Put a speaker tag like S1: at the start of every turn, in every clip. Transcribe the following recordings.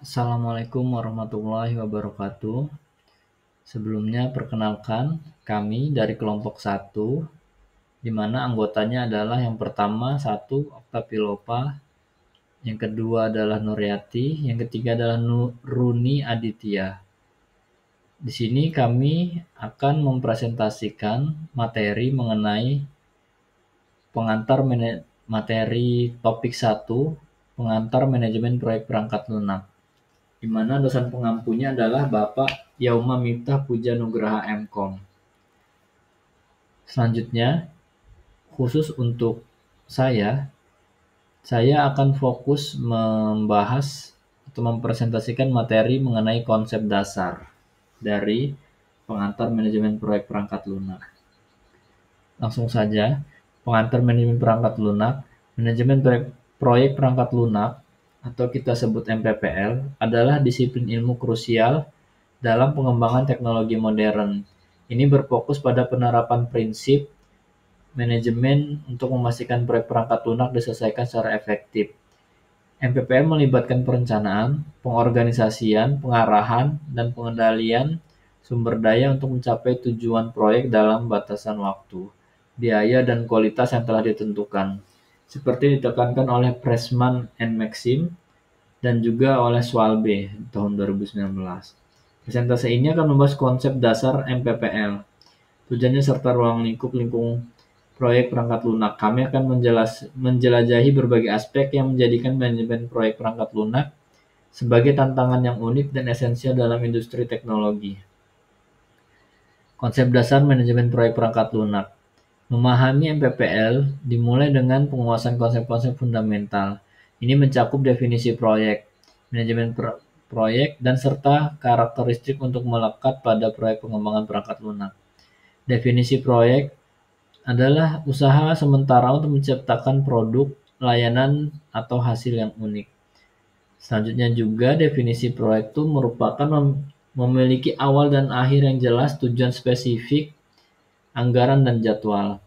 S1: Assalamualaikum warahmatullahi wabarakatuh. Sebelumnya perkenalkan kami dari kelompok 1, di mana anggotanya adalah yang pertama 1 Oktapilopa, yang kedua adalah Nuryati, yang ketiga adalah Runi Aditya. Di sini kami akan mempresentasikan materi mengenai pengantar materi topik 1, pengantar manajemen proyek perangkat lunak, di mana dosen pengampunya adalah Bapak Yauma Miftah Puja Nugraha MKom. Selanjutnya, khusus untuk saya akan fokus membahas atau mempresentasikan materi mengenai konsep dasar dari pengantar manajemen proyek perangkat lunak. Langsung saja, pengantar manajemen perangkat lunak, manajemen proyek perangkat lunak atau kita sebut MPPL adalah disiplin ilmu krusial dalam pengembangan teknologi modern. Ini berfokus pada penerapan prinsip manajemen untuk memastikan proyek perangkat lunak diselesaikan secara efektif. MPPL melibatkan perencanaan, pengorganisasian, pengarahan, dan pengendalian sumber daya untuk mencapai tujuan proyek dalam batasan waktu, biaya, dan kualitas yang telah ditentukan, seperti ditekankan oleh Pressman and Maxim dan juga oleh Schwalbe tahun 2019. Presentasi ini akan membahas konsep dasar MPPL, tujuannya serta ruang lingkup proyek perangkat lunak. Kami akan menjelajahi berbagai aspek yang menjadikan manajemen proyek perangkat lunak sebagai tantangan yang unik dan esensial dalam industri teknologi. Konsep dasar manajemen proyek perangkat lunak. Memahami MPPL dimulai dengan penguasaan konsep-konsep fundamental. Ini mencakup definisi proyek, manajemen proyek, dan serta karakteristik untuk melekat pada proyek pengembangan perangkat lunak. Definisi proyek adalah usaha sementara untuk menciptakan produk, layanan, atau hasil yang unik. Selanjutnya juga definisi proyek itu merupakan memiliki awal dan akhir yang jelas, tujuan spesifik, anggaran, dan jadwal.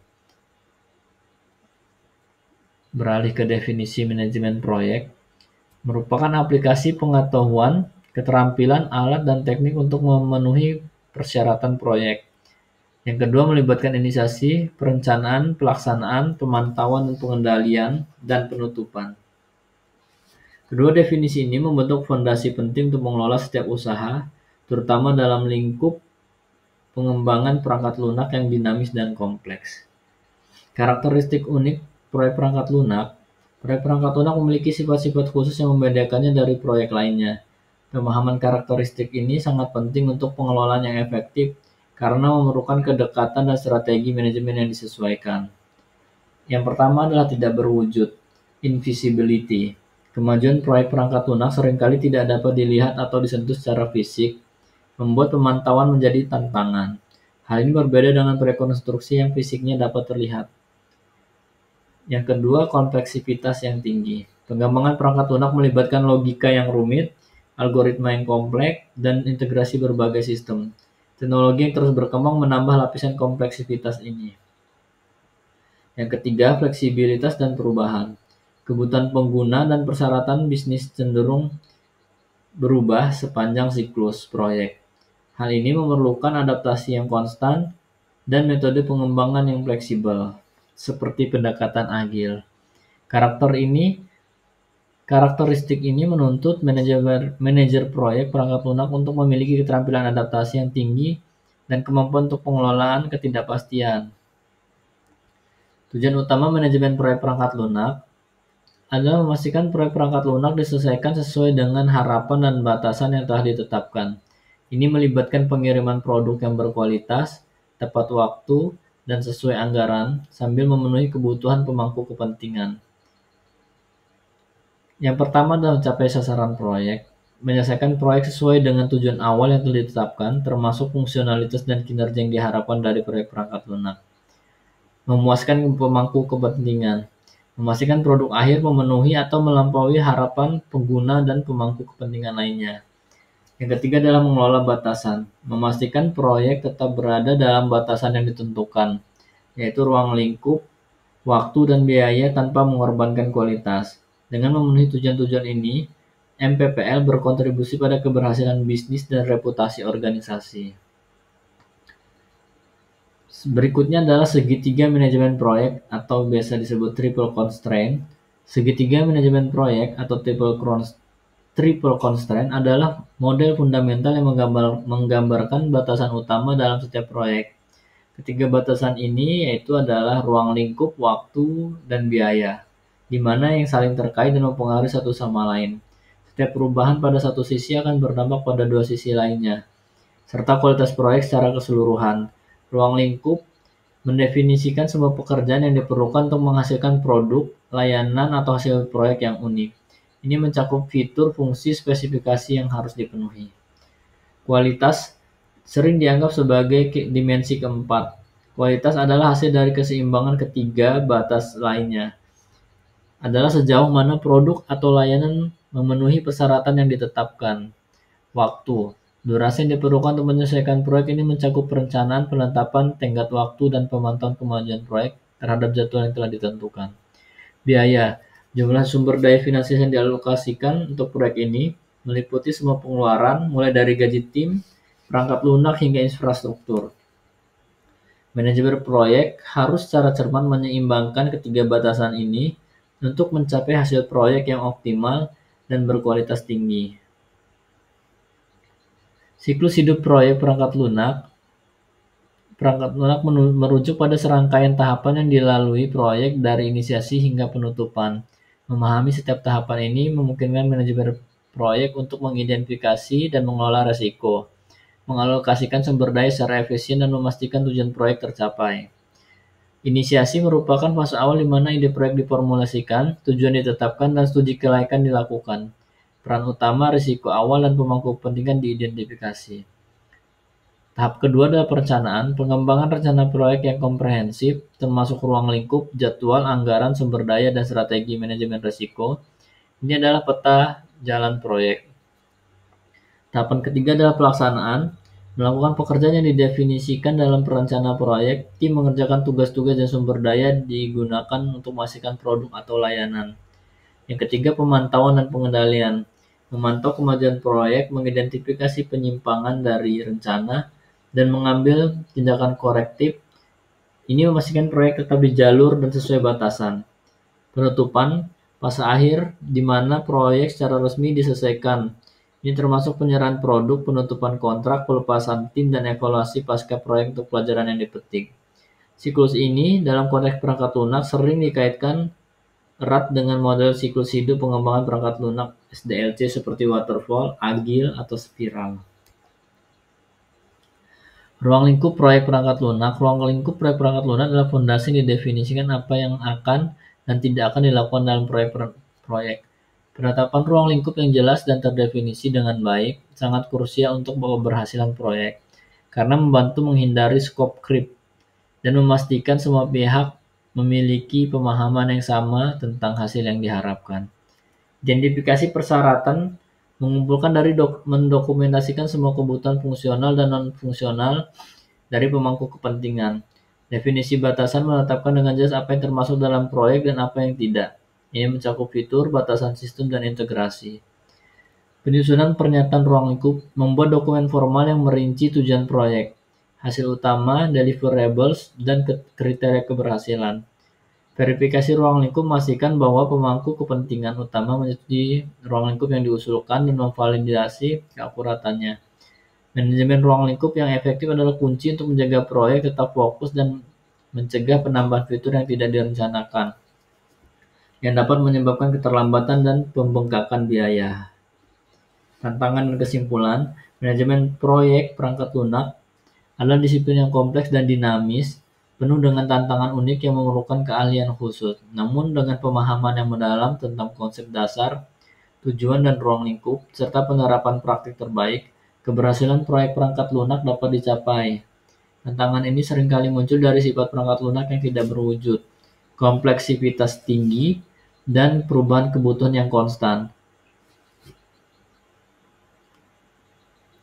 S1: Beralih ke definisi manajemen proyek, merupakan aplikasi pengetahuan, keterampilan, alat, dan teknik untuk memenuhi persyaratan proyek. Yang kedua melibatkan inisiasi, perencanaan, pelaksanaan, pemantauan, dan pengendalian, dan penutupan. Kedua definisi ini membentuk fondasi penting untuk mengelola setiap usaha, terutama dalam lingkup pengembangan perangkat lunak yang dinamis dan kompleks. Karakteristik unik proyek perangkat lunak. Proyek perangkat lunak memiliki sifat-sifat khusus yang membedakannya dari proyek lainnya. Pemahaman karakteristik ini sangat penting untuk pengelolaan yang efektif karena memerlukan kedekatan dan strategi manajemen yang disesuaikan. Yang pertama adalah tidak berwujud, invisibility. Kemajuan proyek perangkat lunak seringkali tidak dapat dilihat atau disentuh secara fisik, membuat pemantauan menjadi tantangan. Hal ini berbeda dengan proyek konstruksi yang fisiknya dapat terlihat. Yang kedua, kompleksitas yang tinggi. Pengembangan perangkat lunak melibatkan logika yang rumit, algoritma yang kompleks, dan integrasi berbagai sistem. Teknologi yang terus berkembang menambah lapisan kompleksitas ini. Yang ketiga, fleksibilitas dan perubahan. Kebutuhan pengguna dan persyaratan bisnis cenderung berubah sepanjang siklus proyek. Hal ini memerlukan adaptasi yang konstan dan metode pengembangan yang fleksibel, seperti pendekatan agil. Karakteristik ini menuntut manajer proyek perangkat lunak untuk memiliki keterampilan adaptasi yang tinggi dan kemampuan untuk pengelolaan ketidakpastian. Tujuan utama manajemen proyek perangkat lunak adalah memastikan proyek perangkat lunak diselesaikan sesuai dengan harapan dan batasan yang telah ditetapkan. Ini melibatkan pengiriman produk yang berkualitas, tepat waktu, dan sesuai anggaran, sambil memenuhi kebutuhan pemangku kepentingan. Yang pertama adalah mencapai sasaran proyek. Menyelesaikan proyek sesuai dengan tujuan awal yang telah ditetapkan, termasuk fungsionalitas dan kinerja yang diharapkan dari proyek perangkat lunak. Memuaskan pemangku kepentingan. Memastikan produk akhir memenuhi atau melampaui harapan pengguna dan pemangku kepentingan lainnya. Yang ketiga adalah mengelola batasan. Memastikan proyek tetap berada dalam batasan yang ditentukan, yaitu ruang lingkup, waktu, dan biaya tanpa mengorbankan kualitas. Dengan memenuhi tujuan-tujuan ini, MPPL berkontribusi pada keberhasilan bisnis dan reputasi organisasi. Berikutnya adalah segitiga manajemen proyek atau biasa disebut triple constraint. Segitiga manajemen proyek atau triple constraint adalah model fundamental yang menggambarkan batasan utama dalam setiap proyek. Ketiga batasan ini yaitu adalah ruang lingkup, waktu, dan biaya, di mana yang saling terkait dan mempengaruhi satu sama lain. Setiap perubahan pada satu sisi akan berdampak pada dua sisi lainnya, serta kualitas proyek secara keseluruhan. Ruang lingkup mendefinisikan semua pekerjaan yang diperlukan untuk menghasilkan produk, layanan, atau hasil proyek yang unik. Ini mencakup fitur, fungsi, spesifikasi yang harus dipenuhi. Kualitas sering dianggap sebagai dimensi keempat. Kualitas adalah hasil dari keseimbangan ketiga batas lainnya. Adalah sejauh mana produk atau layanan memenuhi persyaratan yang ditetapkan. Waktu. Durasi yang diperlukan untuk menyelesaikan proyek ini mencakup perencanaan, penetapan, tenggat waktu, dan pemantauan kemajuan proyek terhadap jadwal yang telah ditentukan. Biaya. Jumlah sumber daya finansial yang dialokasikan untuk proyek ini meliputi semua pengeluaran, mulai dari gaji tim, perangkat lunak, hingga infrastruktur. Manajemen proyek harus secara cermat menyeimbangkan ketiga batasan ini untuk mencapai hasil proyek yang optimal dan berkualitas tinggi. Siklus hidup proyek perangkat lunak merujuk pada serangkaian tahapan yang dilalui proyek dari inisiasi hingga penutupan. Memahami setiap tahapan ini memungkinkan manajemen proyek untuk mengidentifikasi dan mengelola risiko, mengalokasikan sumber daya secara efisien, dan memastikan tujuan proyek tercapai. Inisiasi merupakan fase awal di mana ide proyek diformulasikan, tujuan ditetapkan, dan studi kelayakan dilakukan. Peran utama, risiko awal, dan pemangku kepentingan diidentifikasi. Tahap kedua adalah perencanaan, pengembangan rencana proyek yang komprehensif, termasuk ruang lingkup, jadwal, anggaran, sumber daya, dan strategi manajemen risiko. Ini adalah peta jalan proyek. Tahapan ketiga adalah pelaksanaan, melakukan pekerjaan yang didefinisikan dalam perencana proyek. Tim mengerjakan tugas-tugas dan sumber daya digunakan untuk menghasilkan produk atau layanan. Yang ketiga, pemantauan dan pengendalian. Memantau kemajuan proyek, mengidentifikasi penyimpangan dari rencana, dan mengambil tindakan korektif. Ini memastikan proyek tetap di jalur dan sesuai batasan. Penutupan, fase akhir di mana proyek secara resmi diselesaikan. Ini termasuk penyerahan produk, penutupan kontrak, pelepasan tim, dan evaluasi pasca proyek untuk pelajaran yang dipetik. Siklus ini dalam konteks perangkat lunak sering dikaitkan erat dengan model siklus hidup pengembangan perangkat lunak SDLC seperti waterfall, agile, atau spiral. Ruang lingkup proyek perangkat lunak. Ruang lingkup proyek perangkat lunak adalah fondasi yang didefinisikan apa yang akan dan tidak akan dilakukan dalam proyek. Penetapan ruang lingkup yang jelas dan terdefinisi dengan baik sangat krusial untuk keberhasilan proyek, karena membantu menghindari scope creep dan memastikan semua pihak memiliki pemahaman yang sama tentang hasil yang diharapkan. Identifikasi persyaratan mengumpulkan dari mendokumentasikan semua kebutuhan fungsional dan non-fungsional dari pemangku kepentingan. Definisi batasan menetapkan dengan jelas apa yang termasuk dalam proyek dan apa yang tidak. Ini mencakup fitur, batasan sistem, dan integrasi. Penyusunan pernyataan ruang lingkup membuat dokumen formal yang merinci tujuan proyek, hasil utama, deliverables, dan kriteria keberhasilan. Verifikasi ruang lingkup memastikan bahwa pemangku kepentingan utama menyetujui ruang lingkup yang diusulkan dan memvalidasi keakuratannya. Manajemen ruang lingkup yang efektif adalah kunci untuk menjaga proyek tetap fokus dan mencegah penambahan fitur yang tidak direncanakan, yang dapat menyebabkan keterlambatan dan pembengkakan biaya. Tantangan dan kesimpulan, manajemen proyek perangkat lunak adalah disiplin yang kompleks dan dinamis, penuh dengan tantangan unik yang memerlukan keahlian khusus. Namun dengan pemahaman yang mendalam tentang konsep dasar, tujuan, dan ruang lingkup, serta penerapan praktik terbaik, keberhasilan proyek perangkat lunak dapat dicapai. Tantangan ini seringkali muncul dari sifat perangkat lunak yang tidak berwujud, kompleksitas tinggi, dan perubahan kebutuhan yang konstan.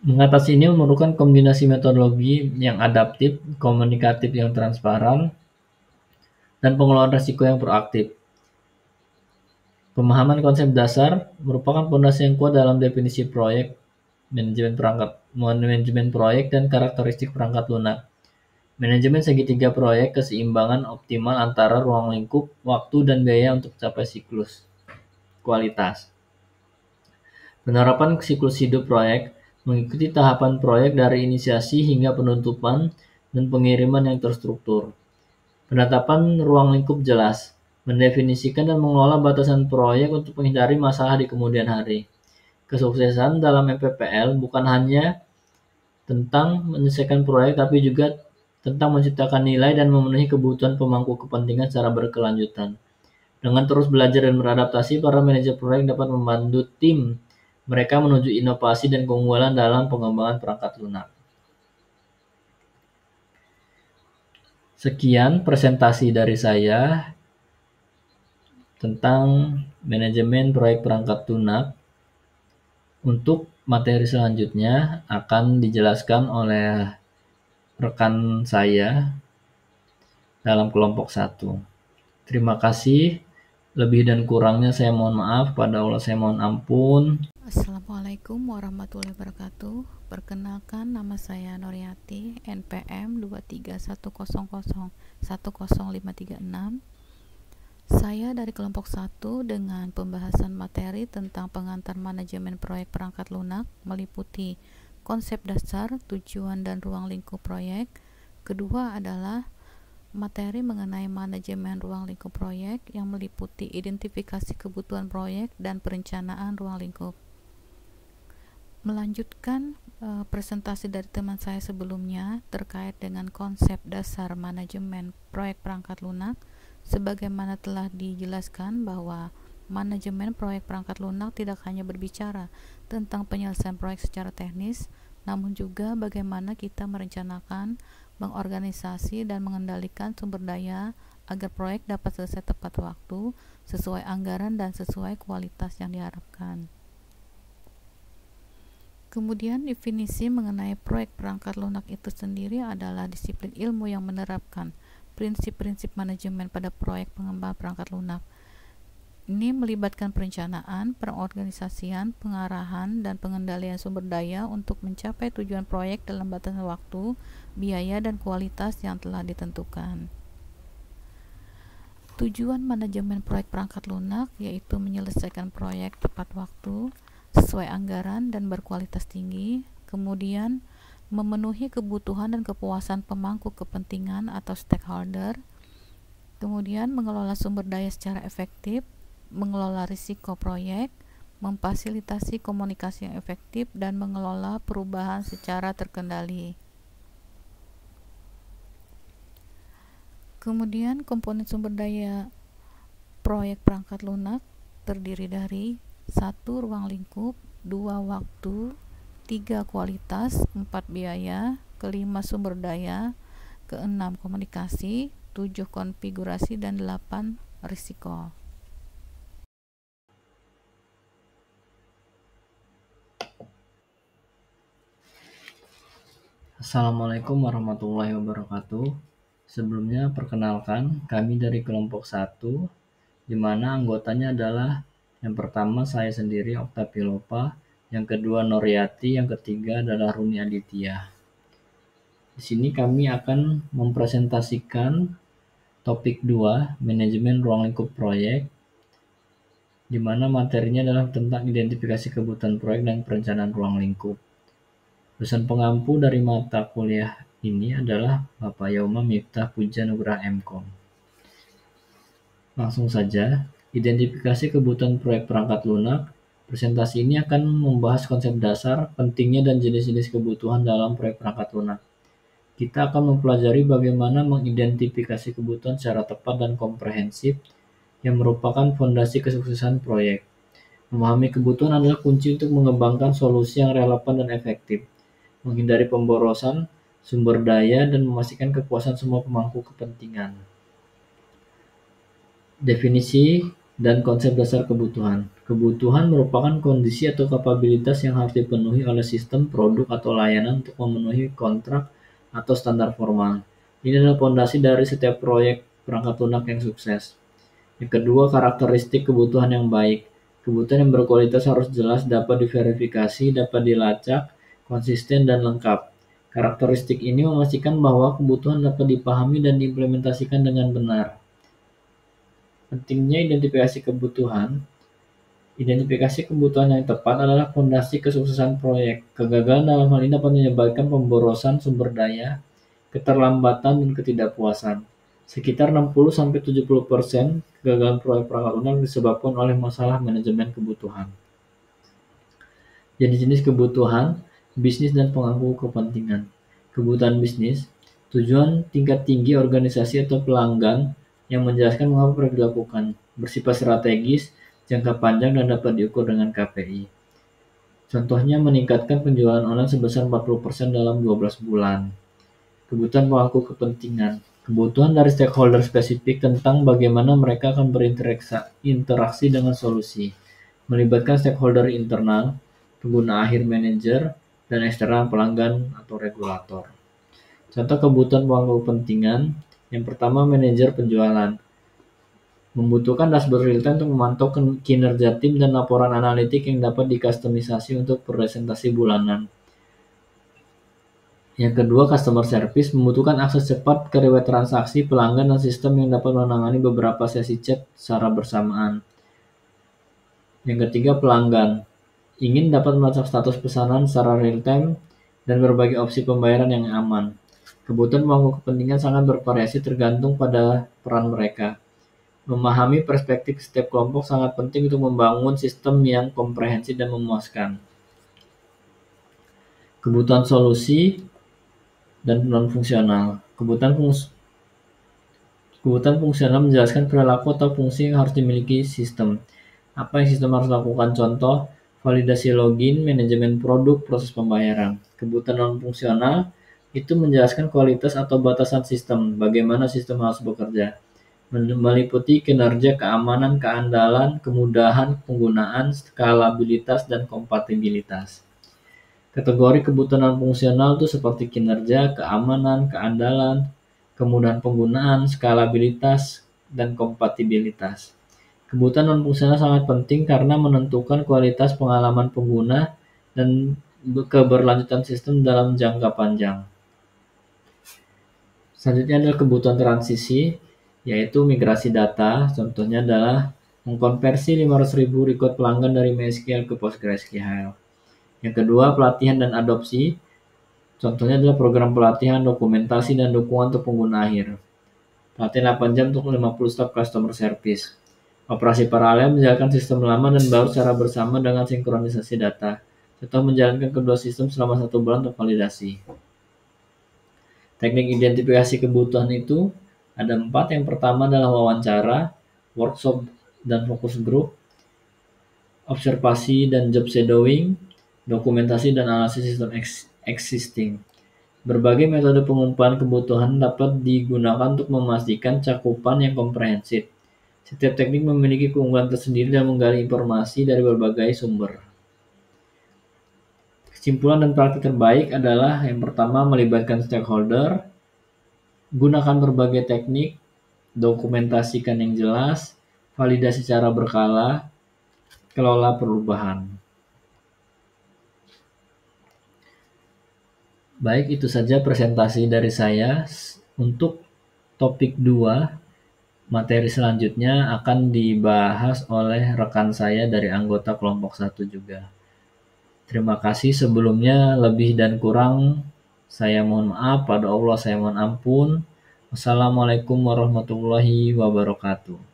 S1: Mengatasi ini memerlukan kombinasi metodologi yang adaptif, komunikatif yang transparan, dan pengelolaan risiko yang proaktif. Pemahaman konsep dasar merupakan fondasi yang kuat dalam definisi proyek, manajemen proyek, dan karakteristik perangkat lunak. Manajemen segitiga proyek keseimbangan optimal antara ruang lingkup, waktu, dan biaya untuk mencapai siklus kualitas. Penerapan siklus hidup proyek mengikuti tahapan proyek dari inisiasi hingga penutupan dan pengiriman yang terstruktur. Penetapan ruang lingkup jelas, mendefinisikan dan mengelola batasan proyek untuk menghindari masalah di kemudian hari. Kesuksesan dalam MPPL bukan hanya tentang menyelesaikan proyek, tapi juga tentang menciptakan nilai dan memenuhi kebutuhan pemangku kepentingan secara berkelanjutan. Dengan terus belajar dan beradaptasi, para manajer proyek dapat membantu tim mereka menuju inovasi dan keunggulan dalam pengembangan perangkat lunak. Sekian presentasi dari saya tentang manajemen proyek perangkat lunak. Untuk materi selanjutnya akan dijelaskan oleh rekan saya dalam kelompok 1. Terima kasih. Lebih dan kurangnya saya mohon maaf. Pada Allah saya mohon ampun.
S2: Assalamualaikum warahmatullahi wabarakatuh. Perkenalkan, nama saya Noriati, NPM 23100100536. Saya dari kelompok 1 dengan pembahasan materi tentang pengantar manajemen proyek perangkat lunak meliputi konsep dasar, tujuan dan ruang lingkup proyek. Kedua adalah materi mengenai manajemen ruang lingkup proyek yang meliputi identifikasi kebutuhan proyek dan perencanaan ruang lingkup. Melanjutkan presentasi dari teman saya sebelumnya terkait dengan konsep dasar manajemen proyek perangkat lunak, sebagaimana telah dijelaskan bahwa manajemen proyek perangkat lunak tidak hanya berbicara tentang penyelesaian proyek secara teknis, namun juga bagaimana kita merencanakan, mengorganisasi, dan mengendalikan sumber daya agar proyek dapat selesai tepat waktu, sesuai anggaran, dan sesuai kualitas yang diharapkan. Kemudian definisi mengenai proyek perangkat lunak itu sendiri adalah disiplin ilmu yang menerapkan prinsip-prinsip manajemen pada proyek pengembangan perangkat lunak. Ini melibatkan perencanaan, pengorganisasian, pengarahan, dan pengendalian sumber daya untuk mencapai tujuan proyek dalam batasan waktu, biaya, dan kualitas yang telah ditentukan. Tujuan manajemen proyek perangkat lunak yaitu menyelesaikan proyek tepat waktu, sesuai anggaran dan berkualitas tinggi, kemudian memenuhi kebutuhan dan kepuasan pemangku kepentingan atau stakeholder, kemudian mengelola sumber daya secara efektif, mengelola risiko proyek, memfasilitasi komunikasi yang efektif, dan mengelola perubahan secara terkendali. Kemudian komponen sumber daya proyek perangkat lunak terdiri dari 1. Ruang lingkup, 2. Waktu, 3. Kualitas, 4. Biaya, 5. Sumber daya, 6. Komunikasi, 7. Konfigurasi, dan 8. Risiko.
S1: Assalamualaikum warahmatullahi wabarakatuh. Sebelumnya perkenalkan, kami dari kelompok 1, di mana anggotanya adalah yang pertama saya sendiri Oktapilopa, yang kedua Noriati, yang ketiga adalah Runi Aditya. Di sini kami akan mempresentasikan topik 2, manajemen ruang lingkup proyek, di mana materinya adalah tentang identifikasi kebutuhan proyek dan perencanaan ruang lingkup. Dosen pengampu dari mata kuliah ini adalah Bapak Yauma Miftah Puja Nugraha MKom. Langsung saja, identifikasi kebutuhan proyek perangkat lunak. Presentasi ini akan membahas konsep dasar, pentingnya, dan jenis-jenis kebutuhan dalam proyek perangkat lunak. Kita akan mempelajari bagaimana mengidentifikasi kebutuhan secara tepat dan komprehensif yang merupakan fondasi kesuksesan proyek. Memahami kebutuhan adalah kunci untuk mengembangkan solusi yang relevan dan efektif, menghindari pemborosan sumber daya, dan memastikan kepuasan semua pemangku kepentingan. Definisi dan konsep dasar kebutuhan. Kebutuhan merupakan kondisi atau kapabilitas yang harus dipenuhi oleh sistem, produk, atau layanan untuk memenuhi kontrak atau standar formal. Ini adalah fondasi dari setiap proyek perangkat lunak yang sukses. Yang kedua, karakteristik kebutuhan yang baik. Kebutuhan yang berkualitas harus jelas, dapat diverifikasi, dapat dilacak, konsisten, dan lengkap. Karakteristik ini memastikan bahwa kebutuhan dapat dipahami dan diimplementasikan dengan benar. Pentingnya identifikasi kebutuhan. Identifikasi kebutuhan yang tepat adalah fondasi kesuksesan proyek. Kegagalan dalam hal ini dapat menyebabkan pemborosan sumber daya, keterlambatan, dan ketidakpuasan. Sekitar 60-70% kegagalan proyek perangkat lunak disebabkan oleh masalah manajemen kebutuhan. Jenis-jenis kebutuhan, bisnis dan pemangku kepentingan. Kebutuhan bisnis, tujuan tingkat tinggi organisasi atau pelanggan yang menjelaskan mengapa proyek dilakukan, bersifat strategis, jangka panjang dan dapat diukur dengan KPI. Contohnya meningkatkan penjualan online sebesar 40% dalam 12 bulan. Kebutuhan pemangku kepentingan. Kebutuhan dari stakeholder spesifik tentang bagaimana mereka akan berinteraksi dengan solusi, melibatkan stakeholder internal, pengguna akhir manajer, dan eksternal pelanggan atau regulator. Contoh kebutuhan pemangku kepentingan. Yang pertama, manajer penjualan. Membutuhkan dashboard real-time untuk memantau kinerja tim dan laporan analitik yang dapat dikustomisasi untuk presentasi bulanan. Yang kedua, customer service membutuhkan akses cepat ke riwayat transaksi pelanggan dan sistem yang dapat menangani beberapa sesi chat secara bersamaan. Yang ketiga, pelanggan ingin dapat melacak status pesanan secara real-time dan berbagai opsi pembayaran yang aman. Kebutuhan pemangku kepentingan sangat bervariasi tergantung pada peran mereka. Memahami perspektif setiap kelompok sangat penting untuk membangun sistem yang komprehensif dan memuaskan. Kebutuhan solusi dan non-fungsional. Kebutuhan fungsional menjelaskan perilaku atau fungsi yang harus dimiliki sistem. Apa yang sistem harus lakukan? Contoh, validasi login, manajemen produk, proses pembayaran. Kebutuhan non-fungsional itu menjelaskan kualitas atau batasan sistem, bagaimana sistem harus bekerja. Meliputi kinerja, keamanan, keandalan, kemudahan penggunaan, skalabilitas, dan kompatibilitas. Kategori kebutuhan non-fungsional itu seperti kinerja, keamanan, keandalan, kemudahan penggunaan, skalabilitas, dan kompatibilitas. Kebutuhan non-fungsional sangat penting karena menentukan kualitas pengalaman pengguna dan keberlanjutan sistem dalam jangka panjang. Selanjutnya adalah kebutuhan transisi, yaitu migrasi data. Contohnya adalah mengkonversi 500.000 record pelanggan dari MySQL ke PostgreSQL. Yang kedua, pelatihan dan adopsi. Contohnya adalah program pelatihan, dokumentasi, dan dukungan untuk pengguna akhir. Pelatihan 8 jam untuk 50 staf customer service. Operasi paralel menjalankan sistem lama dan baru secara bersama dengan sinkronisasi data. Contoh menjalankan kedua sistem selama 1 bulan untuk validasi. Teknik identifikasi kebutuhan itu ada 4. Yang pertama adalah wawancara, workshop dan fokus group, observasi dan job shadowing, dokumentasi dan analisis sistem existing. Berbagai metode pengumpulan kebutuhan dapat digunakan untuk memastikan cakupan yang komprehensif. Setiap teknik memiliki keunggulan tersendiri dan menggali informasi dari berbagai sumber. Kesimpulan dan praktik terbaik adalah yang pertama melibatkan stakeholder, gunakan berbagai teknik, dokumentasikan yang jelas, validasi secara berkala, kelola perubahan. Baik, itu saja presentasi dari saya. Untuk topik 2, materi selanjutnya akan dibahas oleh rekan saya dari anggota kelompok 1 juga. Terima kasih sebelumnya, lebih dan kurang saya mohon maaf, pada Allah saya mohon ampun. Wassalamualaikum warahmatullahi wabarakatuh.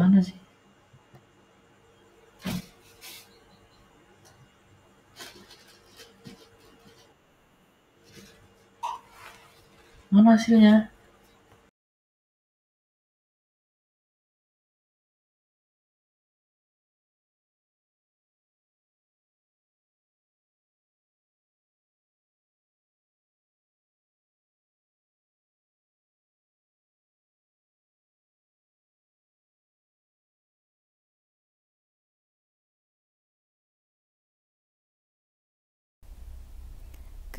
S1: Mana sih? Mana hasilnya?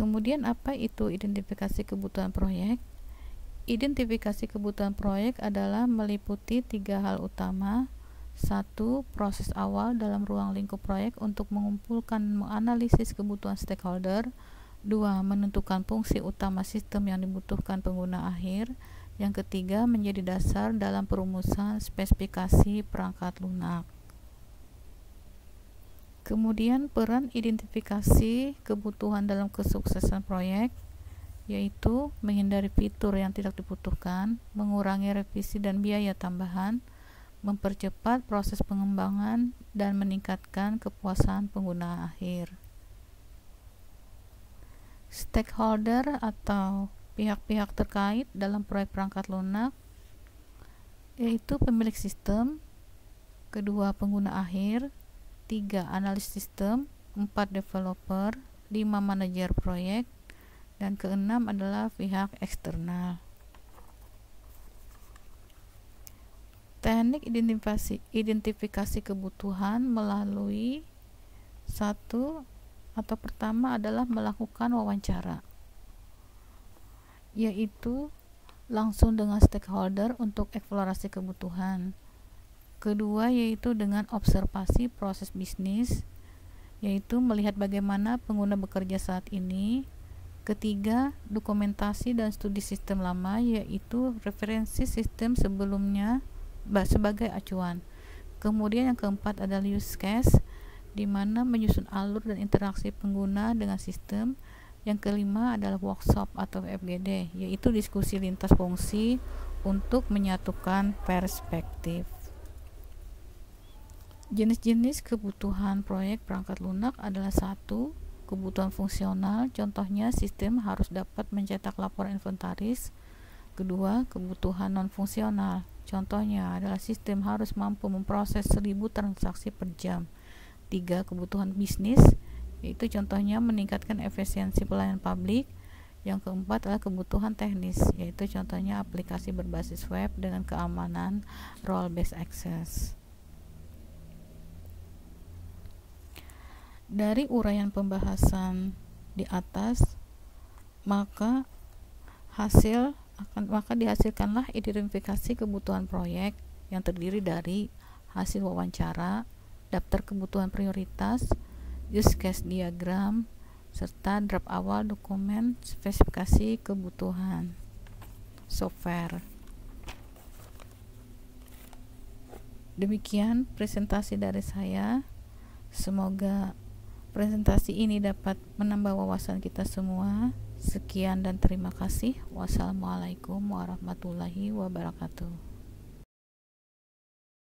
S2: Kemudian apa itu identifikasi kebutuhan proyek? Identifikasi kebutuhan proyek adalah meliputi 3 hal utama. 1. Proses awal dalam ruang lingkup proyek untuk mengumpulkan dan menganalisis kebutuhan stakeholder. 2. Menentukan fungsi utama sistem yang dibutuhkan pengguna akhir. Yang ketiga, menjadi dasar dalam perumusan spesifikasi perangkat lunak. Kemudian peran identifikasi kebutuhan dalam kesuksesan proyek, yaitu menghindari fitur yang tidak dibutuhkan, mengurangi revisi dan biaya tambahan, mempercepat proses pengembangan, dan meningkatkan kepuasan pengguna akhir. Stakeholder atau pihak-pihak terkait dalam proyek perangkat lunak, yaitu pemilik sistem, kedua pengguna akhir, 3. Analis sistem, 4. Developer, 5. Manajer proyek, dan keenam adalah pihak eksternal. Teknik identifikasi kebutuhan melalui pertama adalah melakukan wawancara, yaitu langsung dengan stakeholder untuk eksplorasi kebutuhan. Kedua yaitu dengan observasi proses bisnis, yaitu melihat bagaimana pengguna bekerja saat ini. Ketiga, dokumentasi dan studi sistem lama, yaitu referensi sistem sebelumnya sebagai acuan. Kemudian yang keempat adalah use case, di mana menyusun alur dan interaksi pengguna dengan sistem. Yang kelima adalah workshop atau FGD, yaitu diskusi lintas fungsi untuk menyatukan perspektif. Jenis-jenis kebutuhan proyek perangkat lunak adalah 1. Kebutuhan fungsional, contohnya sistem harus dapat mencetak laporan inventaris. Kedua, kebutuhan non-fungsional, contohnya adalah sistem harus mampu memproses 1000 transaksi per jam. 3. Kebutuhan bisnis, yaitu contohnya meningkatkan efisiensi pelayanan publik. Yang keempat adalah kebutuhan teknis, yaitu contohnya aplikasi berbasis web dengan keamanan role-based access. Dari uraian pembahasan di atas, maka dihasilkanlah identifikasi kebutuhan proyek yang terdiri dari hasil wawancara, daftar kebutuhan prioritas, use case diagram, serta draft awal dokumen spesifikasi kebutuhan software. Demikian presentasi dari saya. Semoga presentasi ini dapat menambah wawasan kita semua. Sekian dan terima kasih. Wassalamualaikum warahmatullahi wabarakatuh.